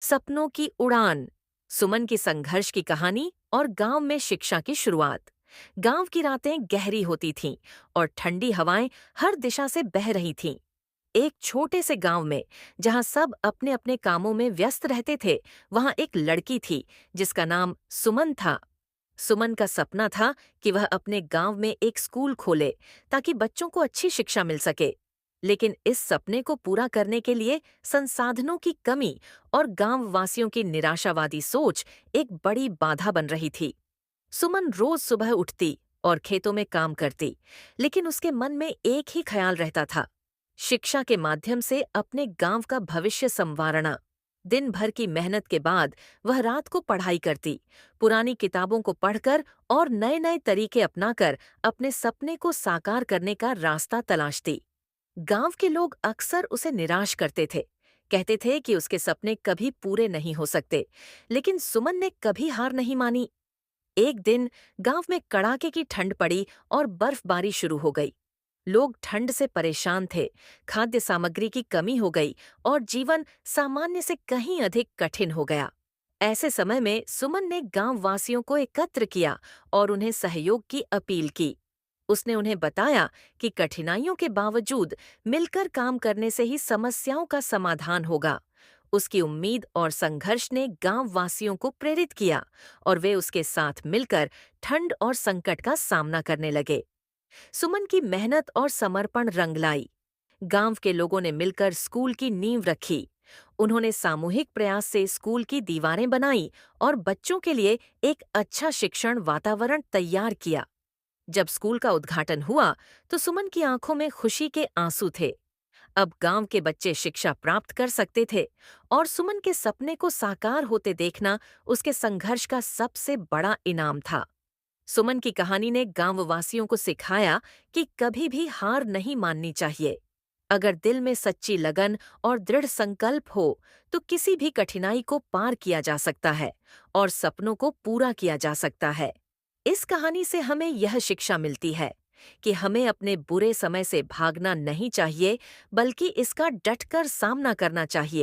सपनों की उड़ान। सुमन की संघर्ष की कहानी और गांव में शिक्षा की शुरुआत। गांव की रातें गहरी होती थीं और ठंडी हवाएं हर दिशा से बह रही थीं। एक छोटे से गांव में, जहां सब अपने अपने कामों में व्यस्त रहते थे, वहां एक लड़की थी जिसका नाम सुमन था। सुमन का सपना था कि वह अपने गांव में एक स्कूल खोले ताकि बच्चों को अच्छी शिक्षा मिल सके। लेकिन इस सपने को पूरा करने के लिए संसाधनों की कमी और गांव वासियों की निराशावादी सोच एक बड़ी बाधा बन रही थी। सुमन रोज सुबह उठती और खेतों में काम करती, लेकिन उसके मन में एक ही ख्याल रहता था, शिक्षा के माध्यम से अपने गांव का भविष्य संवारना। दिन भर की मेहनत के बाद वह रात को पढ़ाई करती, पुरानी किताबों को पढ़कर और नए नए तरीके अपनाकर अपने सपने को साकार करने का रास्ता तलाशती। गांव के लोग अक्सर उसे निराश करते थे, कहते थे कि उसके सपने कभी पूरे नहीं हो सकते, लेकिन सुमन ने कभी हार नहीं मानी। एक दिन गांव में कड़ाके की ठंड पड़ी और बर्फबारी शुरू हो गई। लोग ठंड से परेशान थे, खाद्य सामग्री की कमी हो गई और जीवन सामान्य से कहीं अधिक कठिन हो गया। ऐसे समय में सुमन ने गांव वासियों को एकत्र किया और उन्हें सहयोग की अपील की। उसने उन्हें बताया कि कठिनाइयों के बावजूद मिलकर काम करने से ही समस्याओं का समाधान होगा। उसकी उम्मीद और संघर्ष ने गांव वासियों को प्रेरित किया और वे उसके साथ मिलकर ठंड और संकट का सामना करने लगे। सुमन की मेहनत और समर्पण रंग लाई। गांव के लोगों ने मिलकर स्कूल की नींव रखी। उन्होंने सामूहिक प्रयास से स्कूल की दीवारें बनाई और बच्चों के लिए एक अच्छा शिक्षण वातावरण तैयार किया। जब स्कूल का उद्घाटन हुआ तो सुमन की आंखों में खुशी के आंसू थे। अब गांव के बच्चे शिक्षा प्राप्त कर सकते थे और सुमन के सपने को साकार होते देखना उसके संघर्ष का सबसे बड़ा इनाम था। सुमन की कहानी ने गांववासियों को सिखाया कि कभी भी हार नहीं माननी चाहिए। अगर दिल में सच्ची लगन और दृढ़ संकल्प हो तो किसी भी कठिनाई को पार किया जा सकता है और सपनों को पूरा किया जा सकता है। इस कहानी से हमें यह शिक्षा मिलती है कि हमें अपने बुरे समय से भागना नहीं चाहिए, बल्कि इसका डटकर सामना करना चाहिए।